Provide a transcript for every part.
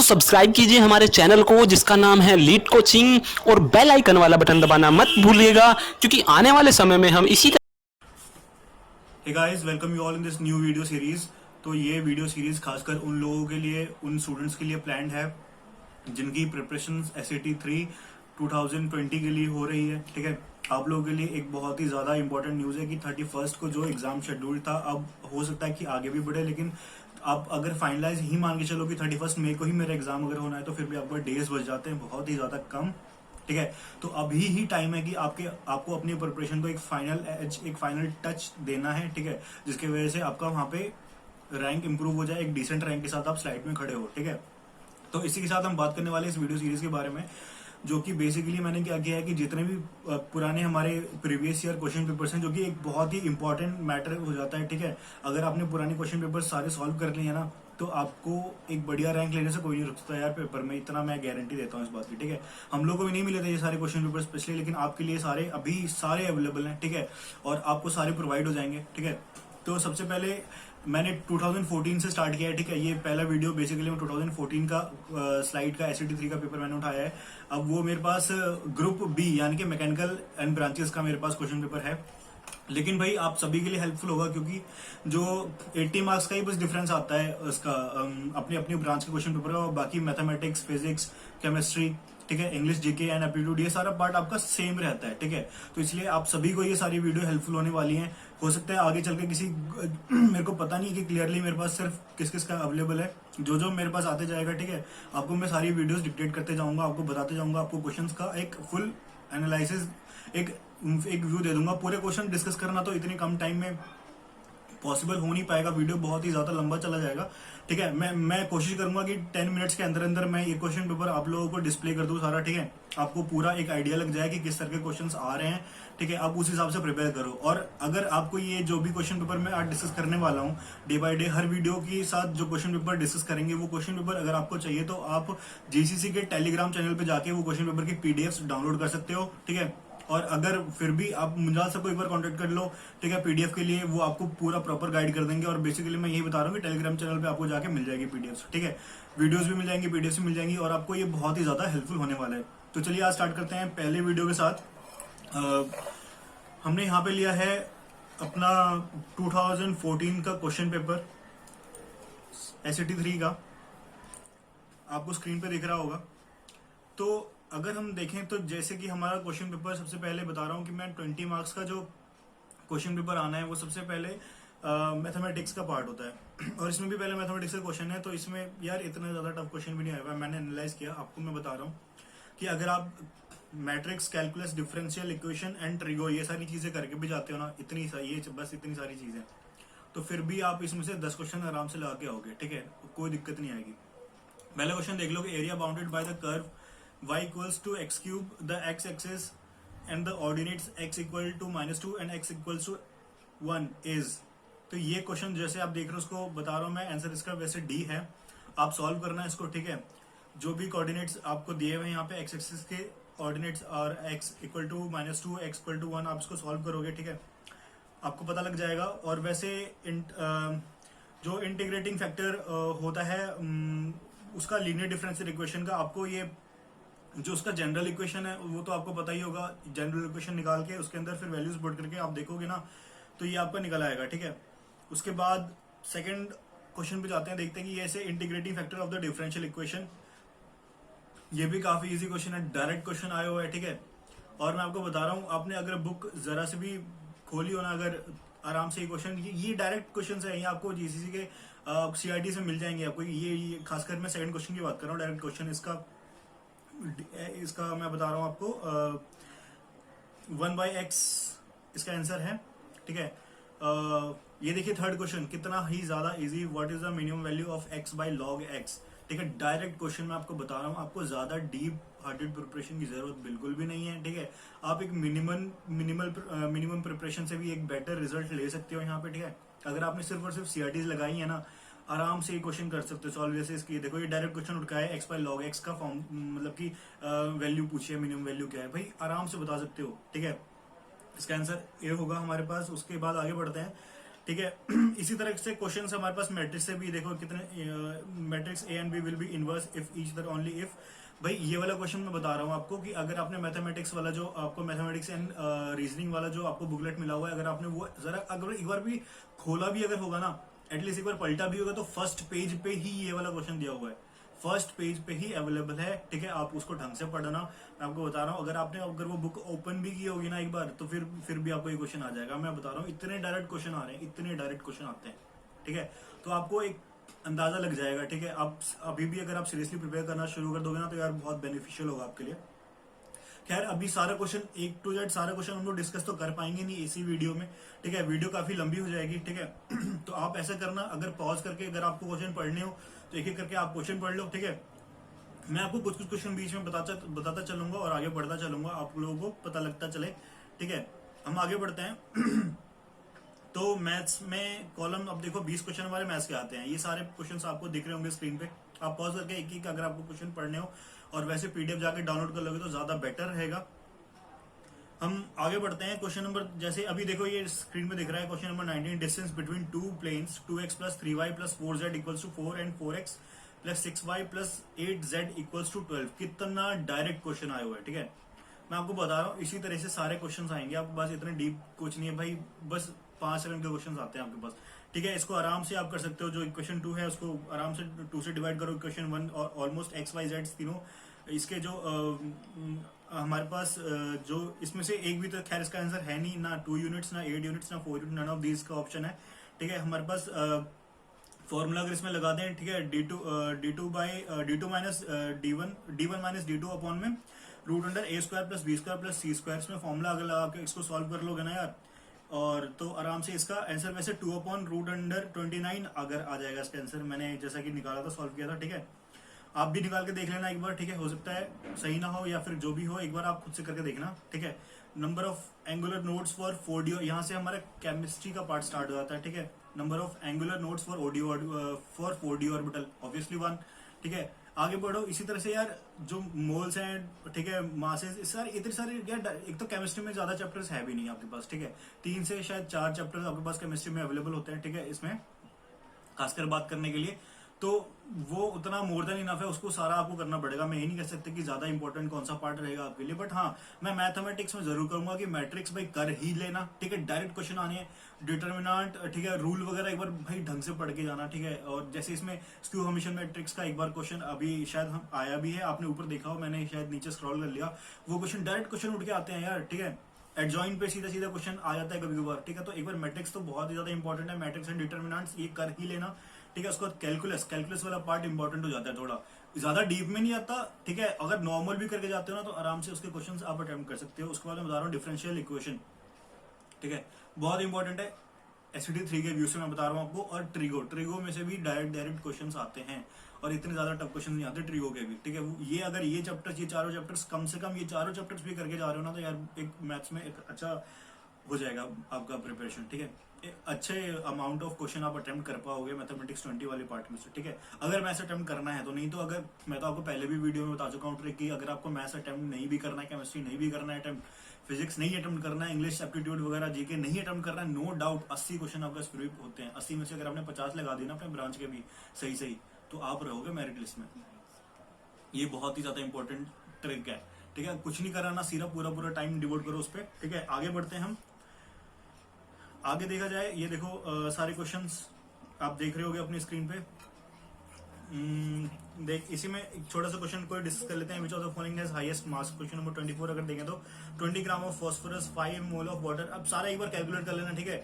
Subscribe कीजिए हमारे channel को जिसका नाम है लीड कोचिंग और बेल आइकन वाला बटन दबाना मत भूलिएगा क्योंकि आने वाले समय में हम इसी hey guys, welcome you all in this new video series. तो ये वीडियो सीरीज खासकर उन लोगों के लिए, उन स्टूडेंट्स के लिए प्लान्ड है जिनकी प्रिपरेशन SAT 3 2020 के लिए हो रही है। ठीक है, आप लोगों के लिए एक बहुत ही ज्यादा इंपॉर्टेंट न्यूज है कि 31st को जो एग्जाम शेड्यूल था, अब हो सकता है कि आगे भी बढ़े, लेकिन आप अगर फाइनलाइज ही मान के चलो कि 31 मई को ही मेरा एग्जाम अगर होना है तो फिर भी आपको डेज बच जाते हैं बहुत ही ज्यादा कम। ठीक है, तो अभी ही टाइम है कि आपको अपनी प्रिपरेशन को एक फाइनल टच देना है। ठीक है, जिसकी वजह से आपका वहां पे रैंक इंप्रूव हो जाए, एक डिसेंट रैंक के साथ आप स्लाइड में खड़े हो। ठीक है, तो इसी के साथ हम बात करने वाले इस वीडियो सीरीज के बारे में, जो कि बेसिकली मैंने क्या किया है कि जितने भी पुराने हमारे प्रीवियस ईयर क्वेश्चन पेपर्स हैं, जो कि एक बहुत ही इंपॉर्टेंट मैटर हो जाता है। ठीक है, अगर आपने पुराने क्वेश्चन पेपर सारे सॉल्व कर लिए हैं ना, तो आपको एक बढ़िया रैंक लेने से कोई नहीं रुकता यार पेपर में, इतना मैं गारंटी देता हूँ इस बात की। ठीक है, हम लोग को भी नहीं मिले थे ये सारे क्वेश्चन पेपर स्पेशली, लेकिन आपके लिए सारे अभी सारे अवेलेबल हैं। ठीक है, और आपको सारे प्रोवाइड हो जाएंगे। ठीक है, तो सबसे पहले मैंने 2014 से स्टार्ट किया है। ठीक है, ये पहला वीडियो बेसिकली मैं 2014 का स्लाइड का SAT 3 का पेपर मैंने उठाया है। अब वो मेरे पास ग्रुप B यानी कि मैकेनिकल एंड ब्रांचेस का मेरे पास क्वेश्चन पेपर है, लेकिन भाई आप सभी के लिए हेल्पफुल होगा क्योंकि जो 80 मार्क्स का ही बस डिफरेंस आता है उसका अपनी अपनी ब्रांच के क्वेश्चन पेपर का, और बाकी मैथमेटिक्स, फिजिक्स, केमिस्ट्री, ठीक है, इंग्लिश, जीके एंड एप्टीट्यूड, ये सारा पार्ट आपका सेम रहता है। ठीक है, तो इसलिए आप सभी को ये सारी वीडियो हेल्पफुल होने वाली हैं। हो सकता है आगे चल के किसी मेरे को पता नहीं कि क्लियरली मेरे पास सिर्फ किस किस का अवेलेबल है, जो जो मेरे पास आते जाएगा। ठीक है, आपको मैं सारी वीडियोस डिक्टेट करते जाऊंगा, आपको बताते जाऊंगा, आपको क्वेश्चंस का एक फुल एनालिसिस, एक व्यू दे दूंगा। पूरे क्वेश्चन डिस्कस करना तो इतने कम टाइम में पॉसिबल हो नहीं पाएगा, वीडियो बहुत ही ज्यादा लंबा चला जाएगा। ठीक है, मैं कोशिश करूंगा कि 10 मिनट्स के अंदर अंदर मैं ये क्वेश्चन पेपर आप लोगों को डिस्प्ले कर दूं सारा। ठीक है, आपको पूरा एक आइडिया लग जाए कि किस तरह के क्वेश्चंस आ रहे हैं। ठीक है, आप उस हिसाब से प्रिपेयर करो। और अगर आपको ये जो भी क्वेश्चन पेपर मैं आज डिस्कस करने वाला हूँ, day by day her video के साथ जो क्वेश्चन पेपर डिस्कस करेंगे, वो क्वेश्चन पेपर अगर आपको चाहिए तो आप GCC के टेलीग्राम चैनल पे जाके वो क्वेश्चन पेपर की PDFs डाउनलोड कर सकते हो। ठीक है, और अगर फिर भी आप मुंजाल से कोई बार कांटेक्ट कर लो, ठीक है, PDF के लिए, वो आपको पूरा प्रॉपर गाइड कर देंगे। और बेसिकली मैं यही बता रहा हूँ कि टेलीग्राम चैनल पे आपको जाके मिल जाएगी PDFs। ठीक है, वीडियोस भी मिल जाएंगी, PDFs भी मिल जाएंगी, और आपको ये बहुत ही ज्यादा हेल्पफुल होने वाला है। तो चलिए आज स्टार्ट करते हैं पहले वीडियो के साथ। हमने यहाँ पे लिया है अपना 2014 का क्वेश्चन पेपर SAT 3 का, आपको स्क्रीन पे दिख रहा होगा। तो अगर हम देखें तो जैसे कि हमारा क्वेश्चन पेपर, सबसे पहले बता रहा हूं कि मैं 20 मार्क्स का जो क्वेश्चन पेपर आना है वो सबसे पहले मैथमेटिक्स का पार्ट होता है, और इसमें भी पहले मैथमेटिक्स का क्वेश्चन है। तो इसमें यार इतना ज्यादा टफ क्वेश्चन भी नहीं आया, मैंने एनालाइज किया, आपको मैं बता रहा हूँ कि अगर आप matrix, calculus, differential equation and trigo ये सारी चीजें करके भी जाते हो ना, इतनी सारी चीजें, तो फिर भी आप इसमें से 10 क्वेश्चन आराम से लगा के आओगे। ठीक है, कोई दिक्कत नहीं आएगी। पहला क्वेश्चन देख लो कि area bounded by the curve y equals to x cube, the x axis and the ordinates x equal to -2 and x equals to 1 is। तो ये क्वेश्चन जैसे आप देख रहे हो उसको बता रहा हूं मैं, आंसर इसका वैसे D है, आप सॉल्व करना है इसको। ठीक है, जो भी कोऑर्डिनेट्स आपको दिए हुए हैं यहाँ पे x एक्सिस के ऑर्डिनेट्स और x equal to -2, x equal to 1, आप इसको सॉल्व करोगे। ठीक है, आपको पता लग जाएगा। और वैसे जो इंटीग्रेटिंग फैक्टर होता है उसका लीनियर डिफरेंशियल इक्वेशन का, आपको ये जो उसका जनरल इक्वेशन है वो तो आपको पता ही होगा। जनरल इक्वेशन निकाल के उसके अंदर फिर वैल्यूज पुट करके आप देखोगे ना, तो ये आपका निकल आएगा। ठीक है, उसके बाद सेकंड क्वेश्चन पे जाते हैं, देखते हैं कि ऐसे integrating factor of the differential equation, ये भी काफी इजी क्वेश्चन है, डायरेक्ट क्वेश्चन आया हुआ है। ठीक है, और मैं आपको बता रहा हूँ, आपने अगर बुक जरा से भी खोली हो ना, अगर आराम से ये क्वेश्चन, ये डायरेक्ट क्वेश्चन है, ये आपको GCC के CRT से मिल जाएंगे आपको। ये खासकर मैं सेकंड क्वेश्चन की बात कर रहा हूँ, डायरेक्ट क्वेश्चन इसका मैं बता रहा हूं आपको 1/x इसका आंसर है। ठीक है, ये देखिए थर्ड क्वेश्चन कितना ही ज्यादा easy, what is the minimum value of x by log x। ठीक है, डायरेक्ट क्वेश्चन मैं आपको बता रहा हूं, आपको ज्यादा डीप हार्टेड प्रिपरेशन की जरूरत बिल्कुल भी नहीं है। ठीक है, आप एक मिनिमम प्रिपरेशन से भी एक बेटर रिजल्ट ले सकते हो यहाँ पे। ठीक है, अगर आपने सिर्फ और सिर्फ CRTs लगाई है ना, आराम से ये क्वेश्चन कर सकते हो सॉल्व। जैसे इसकी देखो, ये डायरेक्ट क्वेश्चन उठा है, x बाय log x का फॉर्म, मतलब कि वैल्यू पूछिए, मिनिमम वैल्यू क्या है, भाई आराम से बता सकते हो। ठीक है, इसका आंसर ये होगा हमारे पास। उसके बाद आगे बढ़ते हैं, ठीक है। इसी तरह से क्वेश्चन हमारे पास मैट्रिक्स से भी देखो कितने, matrix A and B will be inverse if each other only if. भाई ये वाला क्वेश्चन मैं बता रहा हूँ आपको कि अगर आपने मैथमेटिक्स वाला जो आपको मैथमेटिक्स एंड रीजनिंग वाला जो आपको बुकलेट मिला हुआ है, अगर आपने वो जरा अगर एक बार भी खोला भी अगर होगा ना, एटलीस्ट एक बार पलटा भी होगा, तो फर्स्ट पेज पे ही ये वाला क्वेश्चन दिया हुआ है, फर्स्ट पेज पे ही अवेलेबल है। ठीक है, आप उसको ढंग से पढ़ना। मैं आपको बता रहा हूँ, अगर वो बुक ओपन भी की होगी ना एक बार, तो फिर भी आपको ये क्वेश्चन आ जाएगा। मैं बता रहा हूँ, इतने डायरेक्ट क्वेश्चन आ रहे हैं, इतने डायरेक्ट क्वेश्चन आते हैं। ठीक है, तो आपको एक अंदाजा लग जाएगा। ठीक है, आप अभी भी अगर आप सीरियसली प्रिपेयर करना शुरू कर दोगे ना, तो यार बहुत बेनिफिशियल होगा आपके लिए। खैर, अभी सारा क्वेश्चन एक टू जेड सारा क्वेश्चन हम लोग डिस्कस तो कर पाएंगे नहीं इसी वीडियो में। ठीक है, वीडियो काफी लंबी हो जाएगी। ठीक है, तो आप ऐसा करना, अगर पॉज करके अगर आपको क्वेश्चन पढ़ने हो तो एक एक करके आप क्वेश्चन पढ़ लो। ठीक है, मैं आपको कुछ कुछ क्वेश्चन बीच में बताता चलूंगा और आगे बढ़ता चलूंगा, आप लोगों को पता लगता चले। ठीक है, हम आगे बढ़ते हैं। तो मैथ्स में कॉलम, अब देखो 20 क्वेश्चन हमारे मैथ्स के आते हैं। ये सारे क्वेश्चन आपको दिख रहे होंगे स्क्रीन पे। आप पॉज करके एक एक अगर आपको क्वेश्चन पढ़ने हो, और वैसे पीडीएफ जाके डाउनलोड कर लोगे तो ज्यादा बेटर रहेगा। हम आगे बढ़ते हैं। क्वेश्चन नंबर, जैसे अभी देखो ये स्क्रीन पे दिख रहा है question number 19, distance between two planes 2x plus 3y plus 4z equals to 4 and 4x plus 6y plus 8z equals to 12। कितना डायरेक्ट क्वेश्चन आया हुआ है। ठीक है, मैं आपको बता रहा हूँ, इसी तरह से सारे क्वेश्चन आएंगे आपके पास। इतने डीप कुछ नहीं है भाई, बस 5 सेकंड के क्वेश्चन आते हैं आपके पास। ठीक है, इसको आराम से आप कर सकते हो। जो इक्वेशन 2 है उसको आराम से 2 से डिवाइड करो, इक्वेशन 1 और ऑलमोस्ट एक्स वाई जेड तीनों इसके जो हमारे पास जो इसमें से एक भी तो खैर इसका आंसर है नहीं, ना 2 यूनिट्स ना 8 यूनिट्स ना 4 यूनिट, नन ऑफ दीज का ऑप्शन है। ठीक है, हमारे पास फॉर्मूला अगर इसमें लगा दें, ठीक है, d2 minus d1 minus d2 upon में root under a square plus b square plus c square. इसमें फॉर्मूला अगर लगा के इसको सॉल्व कर लोगे ना यार, और तो आराम से इसका आंसर वैसे 2 अपॉन रूट अंडर 29 अगर आ जाएगा इसका आंसर। मैंने जैसा कि निकाला था, सॉल्व किया था। ठीक है, आप भी निकाल के देख लेना एक बार। ठीक है, हो सकता है सही ना हो या फिर जो भी हो, एक बार आप खुद से करके देखना। ठीक है, number of angular nodes for 4D, यहाँ से हमारा केमिस्ट्री का पार्ट स्टार्ट हो जाता है। ठीक है, number of angular nodes for 4D orbital obviously 1। ठीक है, आगे बढ़ो। इसी तरह से यार जो मोल्स हैं, ठीक है, मासेस, सर इतने सारे यार, एक तो केमिस्ट्री में ज्यादा चैप्टर्स है भी नहीं आपके पास। ठीक है, 3 से शायद 4 चैप्टर्स आपके पास केमिस्ट्री में अवेलेबल होते हैं। ठीक है, इसमें खासकर बात करने के लिए, तो वो उतना मोर देन इनफ है, उसको सारा आपको करना पड़ेगा। मैं ये नहीं कह सकता कि ज्यादा इंपॉर्टेंट कौन सा पार्ट रहेगा आपके लिए, बट हाँ, मैं मैथमेटिक्स में जरूर कहूंगा कि मैट्रिक्स भाई कर ही लेना। ठीक है, डायरेक्ट क्वेश्चन आने हैं, डिटर्मिनेंट, ठीक है, रूल वगैरह एक बार भाई ढंग से पढ़ के जाना। ठीक है, और जैसे इसमें स्क्यू हमीशन मैट्रिक्स का एक बार क्वेश्चन अभी शायद हम आया भी है, आपने ऊपर देखा हो, मैंने शायद नीचे स्क्रॉल कर लिया, वो क्वेश्चन डायरेक्ट क्वेश्चन उठ के आते हैं यार। ठीक है, एडजॉइन पे सीधा सीधा क्वेश्चन आ जाता है कभी कभार। ठीक है, तो एक बार मैट्रिक्स तो बहुत ही ज्यादा इंपॉर्टेंट है, मैट्रिक्स एंड डिटर्मिनेंट्स ये कर ही लेना। ठीक है, उसके बाद कैलकुलस वाला पार्ट इंपॉर्टेंट हो जाता है, थोड़ा ज्यादा डीप में नहीं आता। ठीक है, अगर नॉर्मल भी करके जाते हो ना, तो आराम से उसके क्वेश्चंस आप अटेम्प्ट कर सकते हो। उसके बाद मैं बता रहा हूँ डिफरेंशियल इक्वेशन। ठीक है, बहुत इंपॉर्टेंट है, एससीटी 3 के व्यू से मैं बता रहा हूँ आपको। और ट्रिगो में से भी डायरेक्ट क्वेश्चंस आते हैं, और इतने ज्यादा टफ क्वेश्चन नहीं आते ट्रिगो के भी। ठीक है, ये अगर ये चारों चैप्टर्स कम से कम ये चारों चैप्टर्स भी करके जा रहे हो ना, तो यार एक मैथ्स में एक अच्छा हो जाएगा आपका प्रिपरेशन। ठीक है, अच्छे अमाउंट ऑफ क्वेश्चन आप अटेम्प्ट कर पाओगे मैथमेटिक्स 20 वाले पार्ट में से। ठीक है, अगर मैथ्स अटेम्प्ट करना है तो, नहीं तो अगर मैं तो आपको पहले भी वीडियो में बता चुका हूँ ट्रिक की, अगर आपको मैथ्स अटेम्प्ट नहीं भी करना है, केमिस्ट्री नहीं भी करना है अटेम्प्ट, फिजिक्स नहीं अटेम्प्ट करना है, इंग्लिश एप्टीट्यूड वगैरह जीके नहीं अटेम्प्ट करना है, नो डाउट 80 क्वेश्चन आपका फ्री होते हैं। 80 में से अगर आपने 50 लगा दी ना अपने ब्रांच के भी सही, तो आप रहोगे मेरिट लिस्ट में। ये बहुत ही ज्यादा इंपॉर्टेंट ट्रिक है। ठीक है, कुछ नहीं कराना, सिर्फ पूरा टाइम डिवोट करो उस पर। ठीक है, आगे बढ़ते हैं हम। आगे देखा जाए, ये देखो सारे क्वेश्चंस आप देख रहे होगे अपनी स्क्रीन पे। देख, इसी में एक छोटा सा क्वेश्चन को डिस्कस कर लेते हैं। विच of the following has highest mass, question number 24 अगर देखें तो 20 gram of phosphorus, 5 mole of water. अब सारा एक बार कैलकुलेट कर लेना। ठीक है,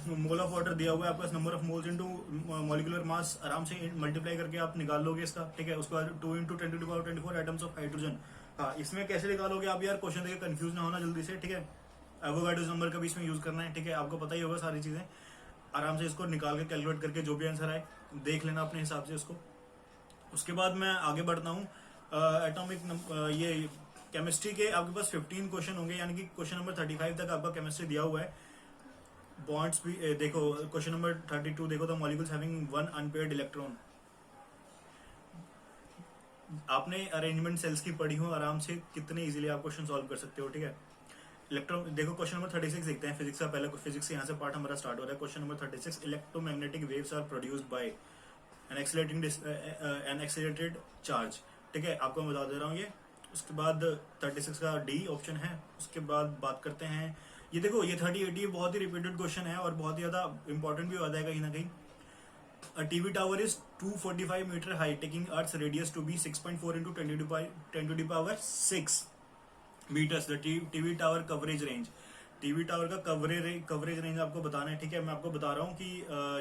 मोल ऑफ वाटर दिया हुआ है आपका, number of moles into molecular mass आराम से मल्टीप्लाई करके आप निकाल लोगे इसका। ठीक है, उसके बाद 2 × 10⁻24 एटम्स ऑफ हाइड्रोजन। हाँ, इसमें कैसे निकालोगे आप यार, क्वेश्चन देखिए, कंफ्यूज ना होना जल्दी से। ठीक है, एवोगाड्रोस नंबर का भी इसमें यूज करना है। ठीक है, आपको पता ही होगा सारी चीजें, आराम से इसको निकाल के कैलकुलेट करके जो भी आंसर आए देख लेना अपने हिसाब से इसको। उसके बाद मैं आगे बढ़ता हूँ। एटॉमिक ये केमिस्ट्री के आपके पास 15 क्वेश्चन होंगे, यानी कि क्वेश्चन नंबर 35 तक आपका केमिस्ट्री दिया हुआ है। बॉन्ड्स भी देखो, क्वेश्चन नंबर 32 देखो, the molecules having 1 unpaired electron. आपने अरेंजमेंट सेल्स की पढ़ी हो, आराम से कितने इजीली आप क्वेश्चन सॉल्व कर सकते हो। ठीक है, इलेक्ट्रो देखो क्वेश्चन नंबर 36 देखते हैं फिजिक्स का। पहले फिजिक्स से यहाँ से पार्ट हमारा स्टार्ट हो रहा है। Question number 36, electromagnetic waves are produced by an accelerated charge. ठीक है, आपको मैं बता दे रहा हूँ ये। उसके बाद 36 का डी ऑप्शन है। उसके बाद बात करते हैं, ये देखो ये 38 ये बहुत ही रिपीटेड क्वेश्चन है और बहुत ही ज्यादा इंपॉर्टेंट भी होता है कहीं ना कहीं। A TV tower is 245 meter high, taking Earth's radius to be 6.4 into 10 to the power 6 meters. The TV tower coverage range. TV tower का कवरेज रेंज आपको बताना है। ठीक है, मैं आपको बता रहा हूँ कि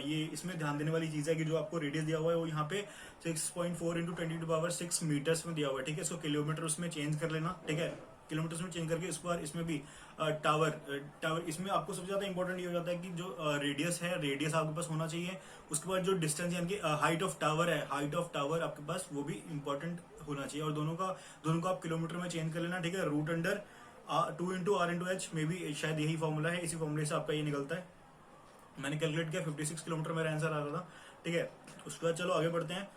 ये इसमें ध्यान देने वाली चीज है कि जो आपको रेडियस दिया हुआ है वो यहाँ पे 6.4 इंटू 10 टू पावर 6 मीटर्स में दिया हुआ है। ठीक है, इसको किलोमीटर उसमें चेंज कर लेना। ठीक है, किलोमीटर में चेंज करके इस बार इसमें भी टावर इसमें आपको सबसे ज्यादा इंपॉर्टेंट ये हो जाता है कि जो रेडियस है, रेडियस आपके पास होना चाहिए। उसके बाद जो डिस्टेंस यानी कि हाइट ऑफ टावर है, हाइट ऑफ टावर आपके पास वो भी इंपॉर्टेंट होना चाहिए। और दोनों को आप किलोमीटर में चेंज कर लेना। ठीक है, root under 2 into R into H में भी शायद यही फॉर्मूला है। इसी फॉर्मूले से आपका ये निकलता है। मैंने कैलकुलेट किया 56 किलोमीटर मेरा आंसर आ रहा था। ठीक है, उसके बाद चलो आगे बढ़ते हैं।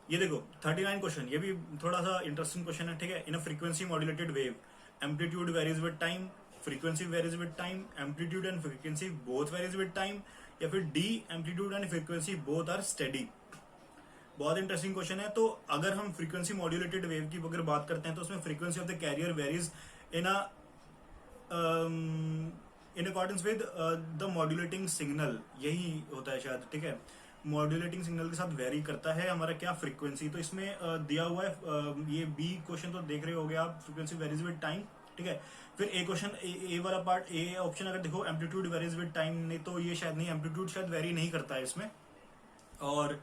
ये देखो 39 क्वेश्चन, ये भी थोड़ा सा इंटरेस्टिंग क्वेश्चन है। ठीक है, in a frequency modulated wave amplitude varies with time, frequency varies with time, amplitude and frequency both varies with time, या फिर the amplitude and frequency both are steady. बहुत इंटरेस्टिंग क्वेश्चन है। तो अगर हम फ्रीक्वेंसी मॉड्यूलेटेड वेव की अगर बात करते हैं तो उसमें frequency of the carrier varies in accordance with the modulating signal, यही होता है शायद। ठीक है, मॉड्यूलेटिंग सिग्नल के साथ वेरी करता है हमारा क्या फ्रीक्वेंसी। तो इसमें दिया हुआ है ये बी क्वेश्चन तो देख रहे होगे आप, फ्रीक्वेंसी वेरीज विद टाइम। ठीक है, फिर ए क्वेश्चन ए वाला पार्ट, ए ऑप्शन अगर देखो एम्पलीट्यूड वेरीज विद टाइम, नहीं तो ये शायद नहीं, एम्पलीट्यूड शायद वेरी नहीं करता है इसमें। और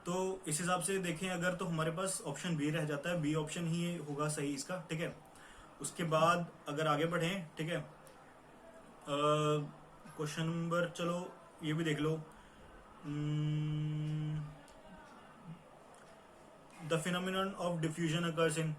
तो इस हिसाब से देखें अगर, तो हमारे पास ऑप्शन बी रह जाता है। बी ऑप्शन ही होगा सही इसका। ठीक है, उसके बाद अगर आगे बढ़े, ठीक है, क्वेश्चन नंबर चलो ये भी देख लो। The phenomenon of diffusion occurs in,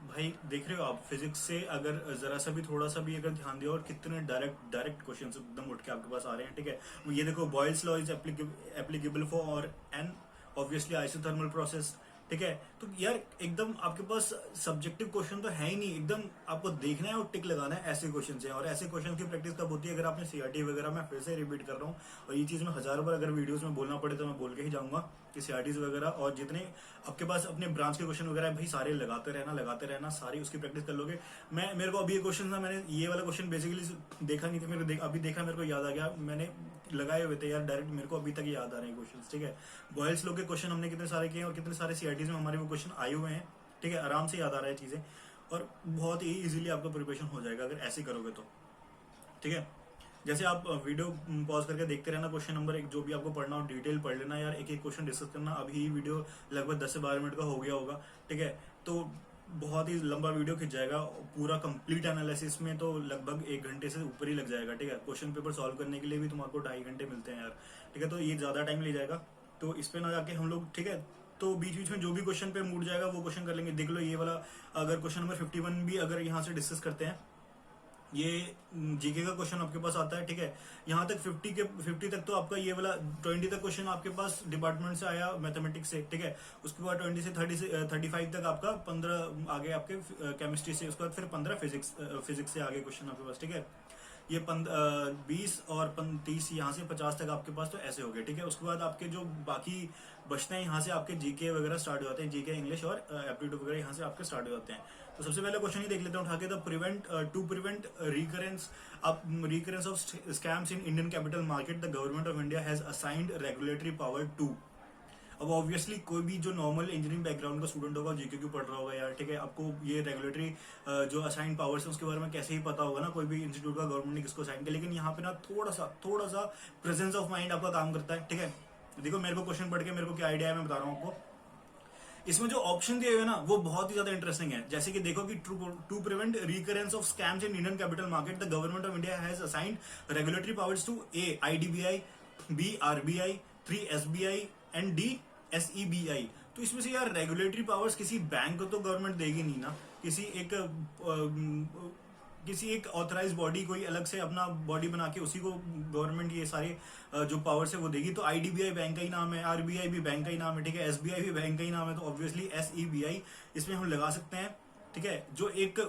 भाई देख रहे हो आप फिजिक्स से अगर जरा सा भी थोड़ा सा भी अगर ध्यान दिया, और कितने डायरेक्ट क्वेश्चंस एकदम उठ के आपके पास आ रहे हैं। ठीक है, ये देखो Boyle's law is applicable for an obviously isothermal process. ठीक है, तो यार एकदम आपके पास सब्जेक्टिव क्वेश्चन तो है ही नहीं, एकदम आपको देखना है और टिक लगाना है, ऐसे क्वेश्चन है। और ऐसे क्वेश्चन की प्रैक्टिस कब होती है, अगर आपने सीआरटी वगैरह, मैं फिर से रिपीट कर रहा हूँ और ये चीज मैं 1000 बार अगर वीडियोस में बोलना पड़े तो मैं बोल के ही जाऊंगा कि सीआरटीज वगैरह और जितने आपके पास अपने ब्रांच के क्वेश्चन वगैरह भाई सारे लगाते रहना, सारी उसकी प्रैक्टिस कर लोगे। मेरे को अभी ये क्वेश्चन था, मैंने ये वाला क्वेश्चन बेसिकली देखा नहीं था, अभी देखा, मेरे को याद आ गया, मैंने लगाए हुए थे यार डायरेक्ट, मेरे को अभी तक याद आ रहे हैं क्वेश्चन। ठीक है, बॉयल्स लॉ के क्वेश्चन हमने कितने सारे किए और कितने सारे सीआरटीज में हमारे वो क्वेश्चन आए हुए हैं। ठीक है, आराम से याद आ रहा है चीजें और बहुत ही इजीली आपका प्रिपरेशन हो जाएगा अगर ऐसे करोगे तो। ठीक है, जैसे आप वीडियो पॉज करके देखते रहना, क्वेश्चन नंबर 1 जो भी आपको पढ़ना हो डिटेल पढ़ लेना यार, एक एक क्वेश्चन डिस्कस करना। अभी वीडियो लगभग 10 से 12 मिनट का हो गया होगा। ठीक है, तो बहुत ही लंबा वीडियो खिंच जाएगा, पूरा कंप्लीट एनालिसिस में तो लगभग 1 घंटे से ऊपर ही लग जाएगा। ठीक है, क्वेश्चन पेपर सॉल्व करने के लिए भी तुमको 2.5 घंटे मिलते हैं यार। ठीक है, तो ये ज्यादा टाइम ले जाएगा, तो इस पे ना जाके हम लोग, ठीक है, तो बीच बीच में जो भी क्वेश्चन पे मूड जाएगा वो क्वेश्चन कर लेंगे। देख लो ये वाला, अगर क्वेश्चन नंबर 51 भी अगर यहाँ से डिस्कस करते हैं, ये जीके का क्वेश्चन आपके पास आता है। ठीक है, यहाँ तक 50 तक तो आपका ये वाला 20 तक क्वेश्चन आपके पास डिपार्टमेंट से आया मैथमेटिक्स से। ठीक है, उसके बाद 20 से 35 तक आपका 15 आगे आपके केमिस्ट्री से, उसके बाद फिर 15 फिजिक्स से आगे क्वेश्चन आपके पास। ठीक है, ये 20 और 30 यहाँ से 50 तक आपके पास तो ऐसे हो गए। ठीक है, उसके बाद आपके जो बाकी बचते हैं यहाँ से आपके जीके वगैरह स्टार्ट हो जाते हैं, जीके इंग्लिश और एप्टीट्यूड वगैरह यहाँ से आपके स्टार्ट हो जाते हैं। तो सबसे पहले क्वेश्चन ही देख लेते हैं उठा के, to prevent recurrence of scams in Indian capital market the government of India has assigned regulatory power to. अब ऑब्वियसली कोई भी जो नॉर्मल इंजीनियरिंग बैकग्राउंड का स्टूडेंट होगा जीके क्यों पढ़ रहा होगा यार। ठीक है, आपको ये रेगुलेटरी जो असाइन पावर्स है उसके बारे में कैसे ही पता होगा ना, कोई भी इंस्टीट्यूट का गवर्नमेंट ने किसको असाइन किया। लेकिन यहाँ पे ना थोड़ा सा प्रेजेंस ऑफ माइंड आपका काम करता है। ठीक है, देखो मेरे को क्वेश्चन पढ़ के मेरे को क्या आइडिया है मैं बता रहा हूँ आपको। इसमें जो ऑप्शन दिए हुए ना वो बहुत ही ज्यादा इंटरेस्टिंग है। जैसे कि देखो कि to prevent recurrence of scams in Indian capital market the government of India has assigned regulatory powers to A IDBI, B RBI, 3 SBI and D SEBI. तो इसमें से यार रेगुलेटरी पावर्स किसी बैंक को तो गवर्नमेंट देगी नहीं ना, किसी एक ऑथराइज बॉडी कोई अलग से अपना बॉडी बना के उसी को गवर्नमेंट ये सारे जो पावर्स है वो देगी। तो आईडीबीआई बैंक का ही नाम है, आरबीआई भी बैंक का ही नाम है। ठीक है, एसबीआई भी बैंक का ही नाम है, तो ऑब्वियसली एसईबीआई इसमें हम लगा सकते हैं। ठीक है, जो एक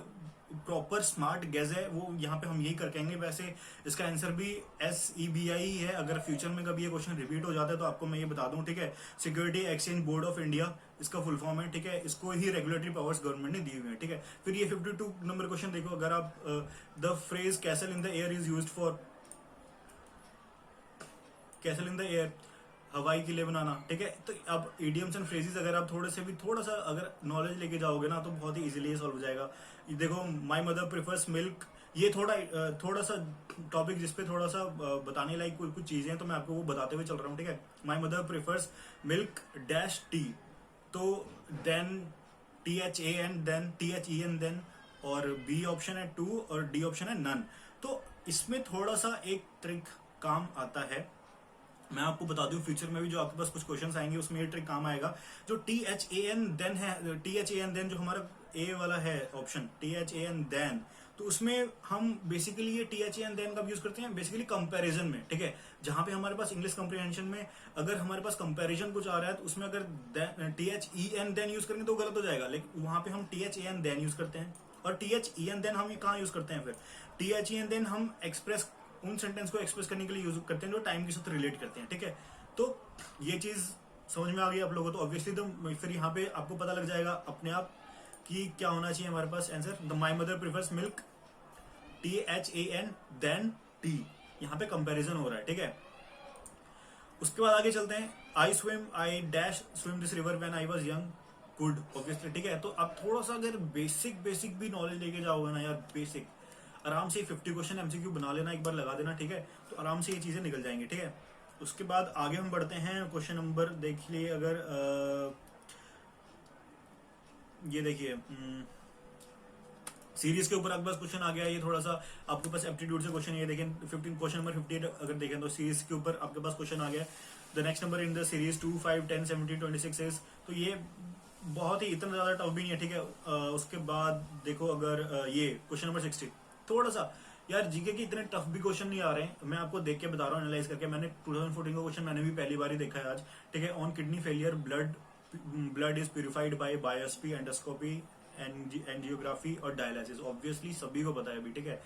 प्रॉपर स्मार्ट गेज है वो यहाँ पे हम यही कर कहेंगे। वैसे इसका आंसर भी SEBI ही है। अगर फ्यूचर में कभी ये क्वेश्चन रिपीट हो जाता है तो आपको मैं ये बता दूं, ठीक है। Security exchange board of India इसका फुल फॉर्म है, ठीक है। इसको ही रेगुलेटरी पावर्स गवर्नमेंट ने दी हुई है, ठीक है। फिर ये 52 नंबर क्वेश्चन देखो, अगर आप the phrase castle in the air is used for, castle in the air हवाई किले बनाना, ठीक है। तो अब इडियम्स एंड फ्रेजेस अगर आप थोड़ा सा अगर नॉलेज लेके जाओगे ना तो बहुत ही इजीली सॉल्व हो जाएगा। ये देखो, माय मदर प्रेफर्स मिल्क, ये थोड़ा सा टॉपिक जिसपे थोड़ा सा बताने लायक कुछ चीजें हैं तो मैं आपको वो बताते हुए चल रहा हूँ, ठीक है। My mother prefers milk dash tea, तो than THAN, then THEN, then और बी ऑप्शन है टू और डी ऑप्शन है नन। तो इसमें थोड़ा सा एक ट्रिक काम आता है, मैं आपको बता दूं फ्यूचर में भी जो आपके पास कुछ क्वेश्चंस आएंगे उसमें ये ट्रिक काम आएगा। जो THAN देन है, THAN देन जो हमारा ए वाला है ऑप्शन, THAN देन, तो उसमें हम बेसिकली ये THAN देन का यूज करते हैं बेसिकली कंपैरिजन में, ठीक है। जहां पे हमारे पास इंग्लिश कंप्रीहेंशन में अगर हमारे पास कंपैरिजन कुछ आ रहा है तो उसमें अगर THEN देन यूज करेंगे तो गलत हो जाएगा, लेकिन वहां पे हम THAN देन यूज करते हैं। और THEN देन हम कहाँ यूज करते हैं, फिर THEN देन हम एक्सप्रेस उन सेंटेंस को एक्सप्रेस करने के लिए यूज करते हैं जो टाइम के साथ रिलेट करते हैं, ठीक है। तो ये चीज समझ में आ गई आप लोगों को, तो ऑब्वियसली तो फिर यहाँ पे आपको पता लग जाएगा अपने आप कि क्या होना चाहिए हमारे पास answer. The my mother prefers milk, THAN than tea, यहाँ पे कंपैरिजन हो रहा है, ठीक है। उसके बाद आगे चलते हैं। I dash swim this river when I was young, good, obviously, ठीक है। तो आप थोड़ा सा अगर बेसिक भी नॉलेज लेके जाओगे ना यार, बेसिक आराम से 50 क्वेश्चन MCQ बना लेना, एक बार लगा देना, ठीक है। तो आराम से ये चीजें निकल जाएंगी, ठीक है। उसके बाद आगे हम बढ़ते हैं। क्वेश्चन नंबर देख लिए, अगर ये देखिए सीरीज के ऊपर आपके पास क्वेश्चन आ गया। ये थोड़ा सा आपके पास एप्टीट्यूड से क्वेश्चन, ये देखें 15 क्वेश्चन नंबर 58 अगर देखें तो सीरीज के ऊपर आपके पास क्वेश्चन आ गया। The next number in the series 2, 5, 10, 17, 26 is, तो ये बहुत ही इतना ज्यादा टफ भी नहीं है, ठीक है। उसके बाद देखो अगर ये क्वेश्चन नंबर 60, थोड़ा सा यार जीके के इतने टफ भी क्वेश्चन नहीं आ रहे हैं, मैं आपको देख के बता रहा हूँ एनालाइज करके। मैंने 2014 का क्वेश्चन मैंने भी पहली बार ही देखा है आज, ठीक है। On kidney failure blood is purified bye biopsy, endoscopy, angiography और डायलिसिस, ऑब्वियसली सभी को पता है अभी, ठीक है।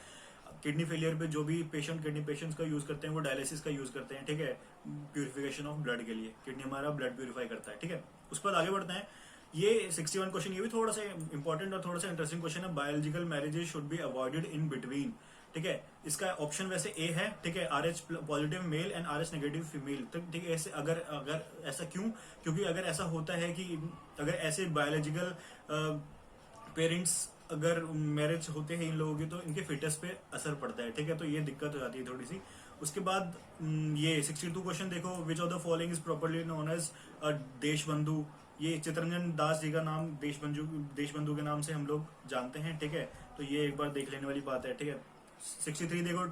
किडनी फेलियर पे जो भी किडनी पेशेंट्स का यूज करते हैं वो डायलिसिस का यूज करते हैं, ठीक है, प्यूरिफिकेशन ऑफ ब्लड के लिए। किडनी हमारा ब्लड प्यूरिफाई करता है, ठीक है। उस पर आगे बढ़ते हैं। ये 61 क्वेश्चन, ये भी थोड़ा सा इंपॉर्टेंट और थोड़ा सा इंटरेस्टिंग क्वेश्चन है। Biological marriages should be avoided in between, ठीक है। इसका ऑप्शन वैसे ए है, ठीक है, RH positive male and RH negative female, ठीक है। ऐसे अगर ऐसा क्यों, क्योंकि अगर ऐसा होता है कि अगर ऐसे बायोलॉजिकल पेरेंट्स अगर मैरिज होते हैं इन लोगों की तो इनके फिटनेस पे असर पड़ता है, ठीक है। तो ये दिक्कत हो जाती है थोड़ी सी। उसके बाद ये 62 क्वेश्चन देखो, which of the following is properly known as Deshbandhu, ये चित्तरंजन दास जी का नाम देशबंधु के नाम से हम लोग जानते हैं, ठीक है। तो ये एक बार देख लेने वाली बात है, ठीक है। 63 देखो,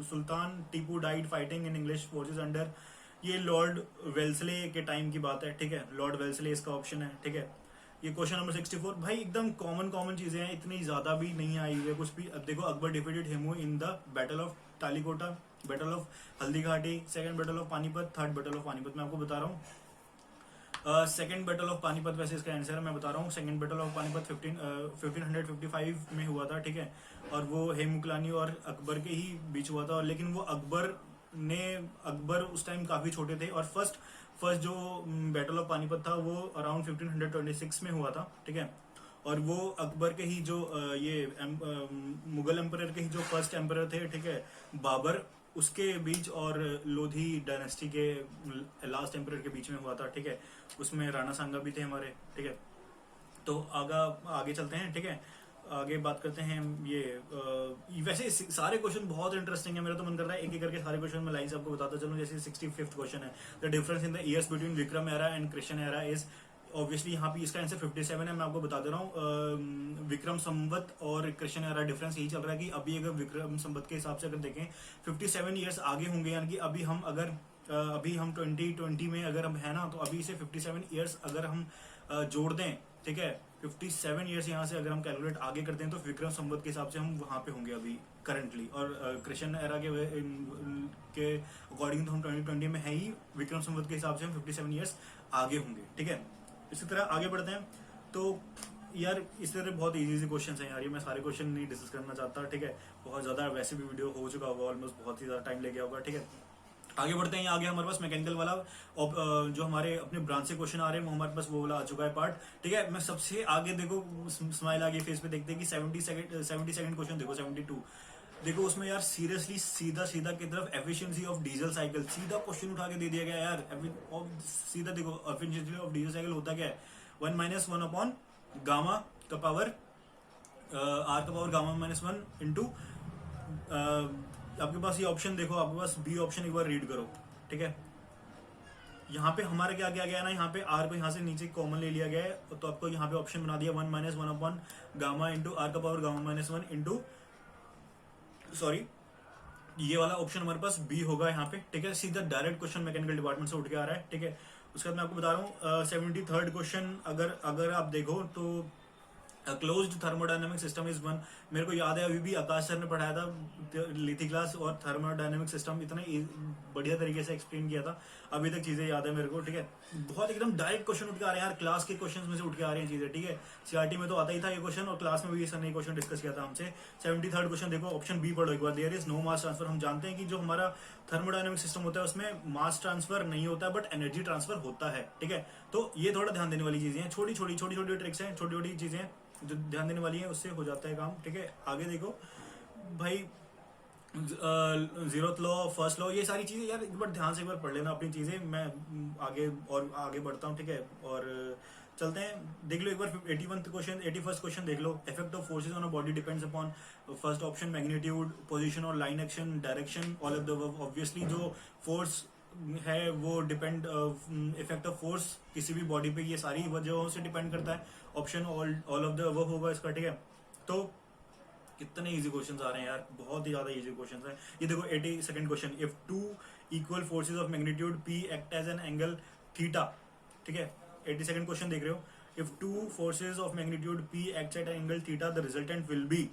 Sultan Tipu died fighting in English forces under, ये लॉर्ड वेल्सले के टाइम की बात है, ठीक है। लॉर्ड वेल्सले इसका ऑप्शन है, ठीक है। ये क्वेश्चन नंबर 64 भाई एकदम कॉमन चीजें हैं, इतनी ज्यादा भी नहीं आई हुई है कुछ भी। अब देखो, Akbar defeated Hemu in the battle of Talikota, battle of Haldi Ghati, second battle of Panipat, third battle of Panipat. मैं आपको बता रहा हूँ सेकंड बैटल ऑफ पानीपत वैसे इसका आंसर है, मैं बता रहा हूँ। सेकंड बैटल ऑफ पानीपत 1555 में हुआ था, ठीक है। और वो हेमुकलानी और अकबर के ही बीच हुआ था, लेकिन वो अकबर उस टाइम काफी छोटे थे। और फर्स्ट जो बैटल ऑफ पानीपत था वो अराउंड 1526 में हुआ था, ठीक है। और वो अकबर के ही जो मुगल एम्परर के ही जो फर्स्ट एम्परर थे, ठीक है, बाबर, उसके बीच और लोधी डायनेस्टी के लास्ट एम्परर के बीच में हुआ था, ठीक है। उसमें राणा सांगा भी थे हमारे, ठीक है। तो आगे चलते हैं, ठीक है। आगे बात करते हैं। ये वैसे सारे क्वेश्चन बहुत इंटरेस्टिंग है, मेरा तो मन कर रहा है एक एक करके सारे क्वेश्चन में लाइन से आपको बताता चलूं। जैसे 65th क्वेश्चन है, the difference in the years between Vikram era and Krishna era is, obviously यहाँ पे इसका आंसर 57 है। मैं आपको बता दे रहा हूँ विक्रम संवत और कृष्ण एरा डिफरेंस यही चल रहा है कि अभी अगर विक्रम संवत के हिसाब से अगर देखें 57 ईयर्स आगे होंगे, यानी कि अभी हम 2020 में अगर हम है ना, तो अभी से 57 ईयर्स अगर हम जोड़ दें, ठीक है, 57 ईयर्स यहाँ से अगर हम कैलकुलेट आगे करते हैं तो विक्रम संवत के हिसाब से हम वहां पे होंगे अभी करंटली। और कृष्ण एरा के अकॉर्डिंग तो हम 2020 में है ही, विक्रम संवत के हिसाब से हम 57 ईयर्स आगे होंगे, ठीक है। इसी तरह आगे बढ़ते हैं। तो यार इस तरह बहुत इजी क्वेश्चन हैं यार, ये मैं सारे क्वेश्चन नहीं डिस्कस करना चाहता, ठीक है, बहुत ज्यादा वैसे भी वीडियो हो चुका होगा ऑलमोस्ट, बहुत ही ज्यादा टाइम ले गया होगा, ठीक है। आगे बढ़ते हैं, आगे हमारे पास मैकेनिकल वाला जो हमारे अपने ब्रांच से क्वेश्चन आ रहे हैं वो हमारे पास वो वाला आ चुका है पार्ट, ठीक है। मैं सबसे आगे देखो स्माइल आगे फेस पे देखते हैं कि 70 सेकंड क्वेश्चन देखो, 72 देखो उसमें यार सीरियसली सीधा सीधा की तरफ एफिशिएंसी ऑफ डीजल साइकिल सीधा क्वेश्चन उठा के दे दिया गया यार। सीधा देखो एफिशिएंसी ऑफ डीजल साइकिल होता क्या है, 1 - 1 अपॉन गामा का पावर आर का पावर गामा -1 इंटू आपके पास ये ऑप्शन देखो, आपके पास बी ऑप्शन एक बार रीड करो, ठीक है। यहाँ पे हमारा क्या क्या गया ना, यहाँ पे आर को यहाँ से नीचे कॉमन ले लिया गया है, तो आपको यहाँ पे ऑप्शन बना दिया 1 - 1 अपॉन गामा इंटू आर का पावर गामा -1 इंटू सॉरी ये वाला ऑप्शन हमारे पास बी होगा यहाँ पे, ठीक है। सीधा डायरेक्ट क्वेश्चन मैकेनिकल डिपार्टमेंट से उठ के आ रहा है, ठीक है। उसके बाद मैं आपको बता रहा हूँ 73rd क्वेश्चन अगर आप देखो तो closed thermodynamic system is one. मेरे को याद है अभी भी आकाश सर ने पढ़ाया था लिथी क्लास और थर्मोडायनेमिक सिस्टम, इतना बढ़िया तरीके से एक्सप्लेन किया था, अभी तक चीजें याद है मेरे को, ठीक है। बहुत एकदम डायरेक्ट क्वेश्चन उठ के आ रहे हैं यार, क्लास के क्वेश्चन में से उठ के आ रही हैं चीजें, ठीक है। सीआरटी में तो आता ही था ये क्वेश्चन और क्लास में भी सर ने क्वेश्चन डिस्कस किया था हमसे। 73rd क्वेश्चन देखो, ऑप्शन बी पढ़ो एक बार, there is no mass transfer. हम जानते हैं कि जो हमारा थर्मोडायनेमिक सिस्टम होता है उसमें मास ट्रांसफर नहीं होता है बट एनर्जी ट्रांसफर होता है, ठीक है। तो ये थोड़ा ध्यान देने वाली चीजें हैं, छोटी छोटी ट्रिक्स हैं, छोटी छोटी चीजें जो ध्यान देने वाली है, उससे हो जाता है काम, ठीक है। आगे देखो भाई, जीरोथ लॉ, फर्स्ट लॉ, ये सारी चीजें यार एक बार ध्यान से एक बार पढ़ लेना अपनी चीजें। मैं आगे बढ़ता हूँ, ठीक है। और चलते हैं, देख लो एक बार 81st क्वेश्चन देख लो। Effect of forces on a body depends upon first option magnitude, position और line action, direction, all of the above. Obviously जो फोर्स है वो डिपेंड, इफेक्ट ऑफ फोर्स किसी भी बॉडी पे ये सारी वजहों से डिपेंड करता है। Option all of the above होगा इसका, ठीक है। तो कितने इजी क्वेश्चंस आ रहे हैं यार, बहुत ही ज्यादा इजी क्वेश्चंस हैं। ये देखो 82nd question, if two equal forces of magnitude P act as an angle theta, ठीक है। 82nd क्वेश्चन देख रहे हो, if two forces of magnitude P act at angle theta the resultant will be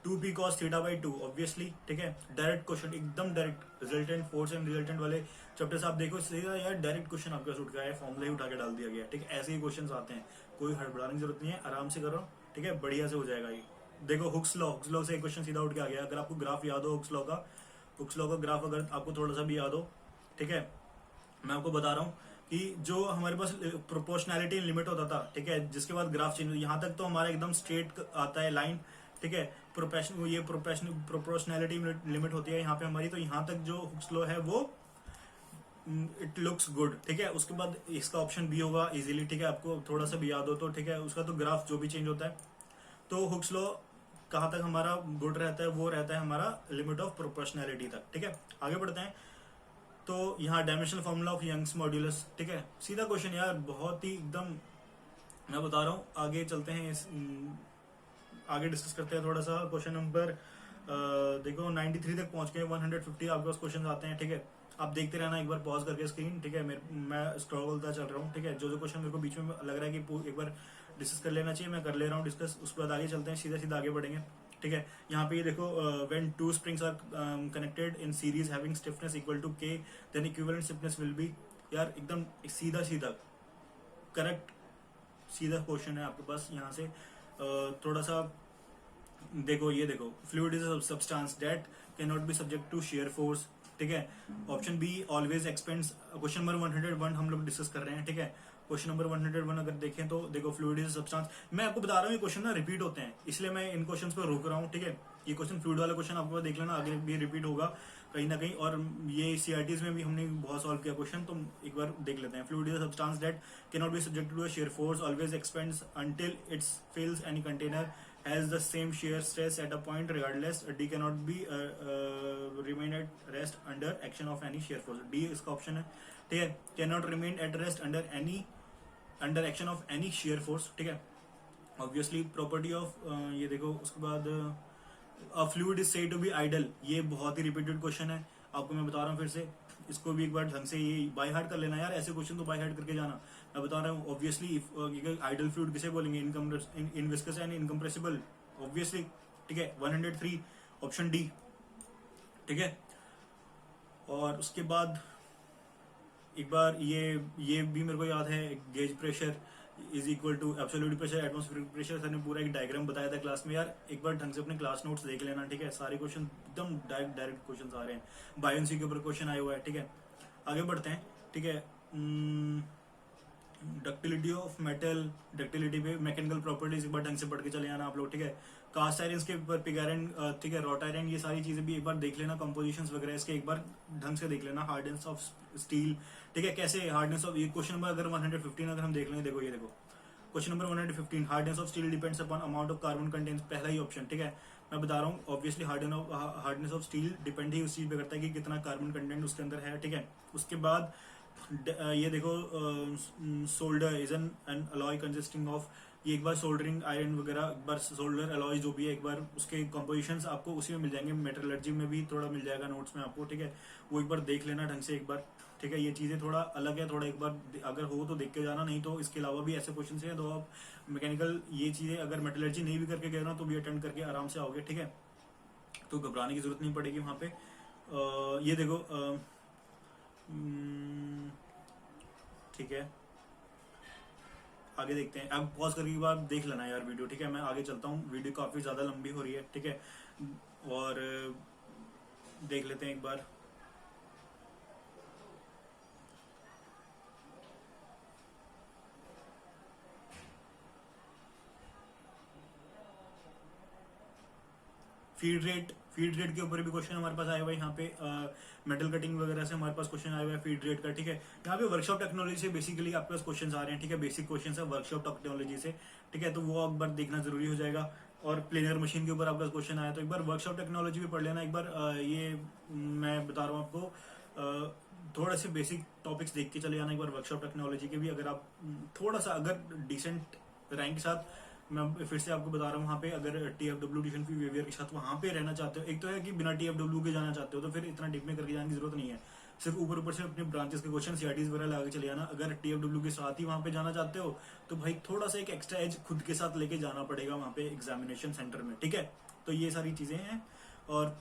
2p cos theta by 2, obviously, ठीक है। Direct question, एकदम direct, resultant force and resultant वाले chapter से आप देखो, सीधा यार डायरेक्ट क्वेश्चन आपके पास उठ गया है, फॉर्मूला ही उठा के डाल दिया गया, ठीक है। ऐसे ही क्वेश्चन आते हैं, कोई हड़बड़ाने की जरूरत नहीं है, आराम से करो, ठीक है, बढ़िया से हो जाएगा ये। देखो हुक्स लॉ से एक क्वेश्चन सीधा उठ के आ गया। अगर आपको ग्राफ याद हो हुक्स लॉ का ग्राफ अगर आपको थोड़ा सा भी याद हो, ठीक है, मैं आपको बता रहा हूँ कि जो हमारे पास प्रोपोर्शनैलिटी लिमिट होता था, ठीक है, जिसके बाद ग्राफ चेंज, यहाँ तक तो हमारा एकदम स्ट्रेट आता है लाइन, ठीक है। प्रोपोर्शनैलिटी लिमिट होती है यहाँ पे हमारी, तो यहाँ तक जो हुक्स लॉ है वो इट लुक्स गुड, ठीक है। उसके बाद इसका ऑप्शन बी होगा इजीली, ठीक है, आपको थोड़ा सा भी याद हो तो, ठीक है। उसका तो ग्राफ जो भी चेंज होता है, तो हुक्स लॉ कहाँ तक हमारा गुड रहता है, वो रहता है हमारा लिमिट ऑफ प्रोपोर्शनैलिटी तक, ठीक है। आगे बढ़ते हैं, तो यहाँ dimensional formula of Young's modulus, ठीक है, सीधा क्वेश्चन यार, बहुत ही एकदम, मैं बता रहा हूँ। आगे चलते हैं, आगे डिस्कस करते हैं थोड़ा सा। क्वेश्चन नंबर देखो 93 तक पहुंच गए, 150 आपके पास क्वेश्चन आते हैं, ठीक है। आप देखते रहना एक बार पॉज करके स्क्रीन, ठीक है। मैं स्क्रॉल करता चल रहा हूँ, ठीक है। जो क्वेश्चन मेरे को बीच में लग रहा है कि एक बार डिस्कस कर लेना चाहिए, मैं कर ले रहा हूँ डिस्कस। उसके बाद आगे चलते हैं, सीधा सीधा आगे बढ़ेंगे, ठीक है। यहाँ पे ये देखो, when two springs are connected in series having stiffness equal to K then equivalent stiffness will be, यार एकदम सीधा सीधा करेक्ट सीधा क्वेश्चन है आपके पास। यहाँ से थोड़ा सा देखो, ये देखो, fluid is a substance that can not be subject to shear force, ठीक है। Option B always expands. Question number 101 हम लोग डिस्कस कर रहे हैं, ठीक है। क्वेश्चन नंबर 101 अगर देखें तो देखो, फ्लूइड इज सब्सटेंस, मैं आपको बता रहा हूँ ये क्वेश्चन ना रिपीट होते हैं, इसलिए मैं इन क्वेश्चंस पर रोक रहा हूँ, ठीक है। ये क्वेश्चन फ्लूइड वाला क्वेश्चन आपको देख लेना, आगे भी रिपीट होगा कहीं ना कहीं, और ये सीआरटीज में भी हमने बहुत सॉल्व किया क्वेश्चन, तो एक बार देख लेते हैं। Fluid is a substance that can not be subjected to a shear force, always expands until its fills any container, has the same shear stress at a point regardless. D cannot be remain at rest under action of any shear force. D इसका option है, ठीक है। cannot remain at rest under action of any shear force, ठीक है। obviously property of ये देखो, उसके बाद a fluid is said to be idle, ये बहुत ही रिपीटेड क्वेश्चन है, आपको मैं बता रहा हूँ फिर से, इसको भी एक बार ढंग से ये बाय हार्ट कर लेना यार, ऐसे क्वेश्चन तो बाय हार्ट करके जाना, मैं बता रहा हूँ। ऑब्वियसली आइडल फ्लूइड किसे बोलेंगे, इनविस्कस एंड इनकम्प्रेसिबल, ऑब्वियसली, ठीक है। 103 ऑप्शन डी, ठीक है। और उसके बाद एक बार ये भी मेरे को याद है, gauge pressure, is equal to absolute pressure, atmospheric pressure. Sir ने पूरा एक डायग्राम बताया था क्लास में यार, एक बार ढंग से अपने क्लास नोट्स देख लेना, ठीक है। सारे क्वेश्चन एकदम डायरेक्ट क्वेश्चन आ रहे हैं। बायोएनसी के ऊपर क्वेश्चन आया हुआ है, ठीक है। आगे बढ़ते हैं, ठीक है। डक्टिलिटी ऑफ मेटल, डक्टिलिटी पे मैकेनिकल प्रॉपर्टीज एक बार ढंग से पढ़ के चले जाना आप लोग, ठीक है। कास्ट आयरन के ऊपर पिग आयरन, ठीक है, रॉट आयरन, ये सारी चीजें भी एक बार देख लेना। कंपोजिशंस वगैरह इसके एक बार ढंग से देख लेना। हार्डनेस ऑफ स्टील, ठीक है, कैसे हार्डनेस ऑफ, ये क्वेश्चन नंबर अगर 115 अगर हम देख लें, देखो ये देखो question number 115, hardness of steel depends upon amount of carbon content, पहला ही ऑप्शन, ठीक है। मैं बता रहा हूँ obviously hardness of steel depend ही उस चीज पे करता है कि कितना कार्बन कंटेंट उसके अंदर है, ठीक है। उसके बाद ये देखो solder is an alloy consisting of, ये एक बार सोल्डरिंग आयरन वगैरह, एक बार सोल्डर अलॉय जो भी है, एक बार उसके कंपोजिशंस आपको उसी में मिल जाएंगे। मेटलर्जी में भी थोड़ा मिल जाएगा नोट्स में आपको, ठीक है। वो एक बार देख लेना ढंग से एक बार, ठीक है। ये चीजें थोड़ा अलग है, थोड़ा एक बार अगर हो तो देख के जाना, नहीं तो इसके अलावा भी ऐसे क्वेश्चन है तो आप मैकेनिकल ये चीजें अगर मेटलर्जी नहीं भी करके गए ना तो भी अटेंड करके आराम से आओगे, ठीक है। तो घबराने की जरूरत नहीं पड़ेगी वहां पे। ये देखो ठीक है, आगे देखते हैं। अब पॉज करके एक बार देख लेना यार वीडियो, ठीक है। मैं आगे चलता हूँ, वीडियो काफी ज्यादा लंबी हो रही है, ठीक है। और देख लेते हैं एक बार। फीड रेट के ऊपर भी क्वेश्चन हमारे पास आया हुआ है यहाँ पे। मेटल कटिंग वगैरह से हमारे पास क्वेश्चन आया हुआ है फीड रेट का, ठीक है। यहाँ पे वर्कशॉप टेक्नोलॉजी से बेसिकली आपके पास क्वेश्चन आ रहे हैं, ठीक है। बेसिक क्वेश्चन है वर्कशॉप टेक्नोलॉजी से, ठीक है। तो वो एक बार देखना जरूरी हो जाएगा। और प्लेनर मशीन के ऊपर आपका क्वेश्चन आया तो एक बार वर्कशॉप टेक्नोलॉजी भी पढ़ लेना एक बार। ये मैं बता रहा हूँ आपको, थोड़ा से बेसिक टॉपिक्स देख के चले जाना एक बार वर्कशॉप टेक्नोलॉजी के भी। अगर आप थोड़ा सा अगर डिसेंट रैंक के साथ, मैं फिर से आपको बता रहा हूँ, वहाँ पे अगर TFW डिशन फी वेवियर के साथ वहाँ पे रहना चाहते हो, एक तो है कि बिना TFW के जाना चाहते हो तो फिर इतना डीप में करके जाने की जरूरत नहीं है। सिर्फ ऊपर से अपने ब्रांचेस के क्वेश्चन CRTs वगैरह लगा के चले जाना। अगर TFW के साथ ही वहाँ पे जाना चाहते हो तो भाई थोड़ा सा एक एक्स्ट्रा एज खुद के साथ लेके जाना पड़ेगा वहाँ पे एग्जामिनेशन सेंटर में, ठीक है। तो ये सारी चीजें हैं और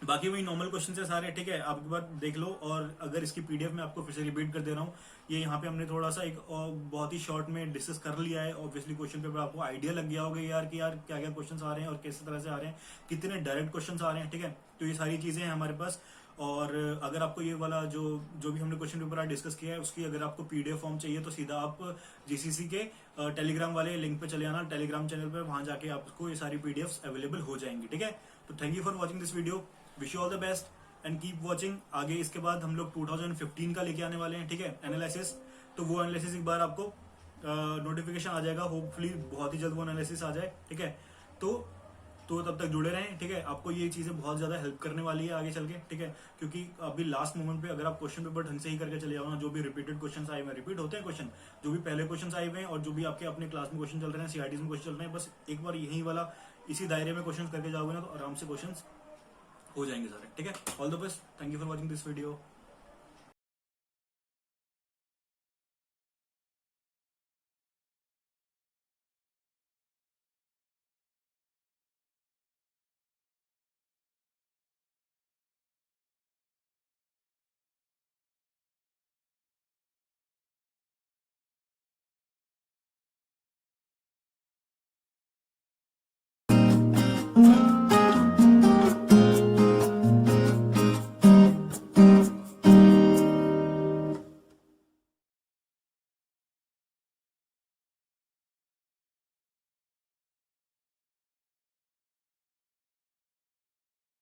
बाकी वही नॉर्मल क्वेश्चन है सारे, ठीक है। आप एक बार देख लो। और अगर इसकी PDF में आपको फिर से रिपीट कर दे रहा हूँ, ये यहाँ पे हमने थोड़ा सा एक बहुत ही शॉर्ट में डिस्कस कर लिया है। ऑब्वियसली क्वेश्चन पेपर आपको आइडिया लग गया होगा यार कि यार क्या क्या क्वेश्चन आ रहे हैं और किस तरह से आ रहे हैं, कितने डायरेक्ट क्वेश्चन आ रहे हैं, ठीक है। तो ये सारी चीजें हैं हमारे पास। और अगर आपको ये वाला जो भी हमने क्वेश्चन पेपर आज डिस्कस किया है उसकी अगर आपको PDF फॉर्म चाहिए तो सीधा आप GCC के टेलीग्राम वाले लिंक पे चले आना, टेलीग्राम चैनल पे, वहां जाके आपको ये सारी PDFs अवेलेबल हो जाएंगी, ठीक है। तो thank you for watching this video, wish you all the best and keep watching. आगे इसके बाद हम लोग 2015 का लेके आने वाले हैं, ठीक है, एनालिसिस। तो वो एनालिसिस एक बार आपको नोटिफिकेशन आ जाएगा, होपफुली बहुत ही जल्द वो एनालिसिस आ जाए, ठीक है। तो तब तक जुड़े रहें, ठीक है। आपको ये चीजें बहुत ज्यादा हेल्प करने वाली है आगे चल के, ठीक है। क्योंकि अभी लास्ट मोमेंट पे अगर आप क्वेश्चन पेपर ढंग से ही करके चले जाओ ना, जो भी रिपीटेड क्वेश्चन आए हुए हैं, रिपीट होते हैं क्वेश्चन, जो भी पहले क्वेश्चन आए हुए हैं और जो भी आपके अपने क्लास में क्वेश्चन चल रहे हैं, CRTs में क्वेश्चन चल रहे हैं, बस एक बार यही वाला इसी दायरे में क्वेश्चन करके जाओगे ना तो आराम से क्वेश्चन हो जाएंगे सारे, ठीक है। All the best, thank you for watching this video.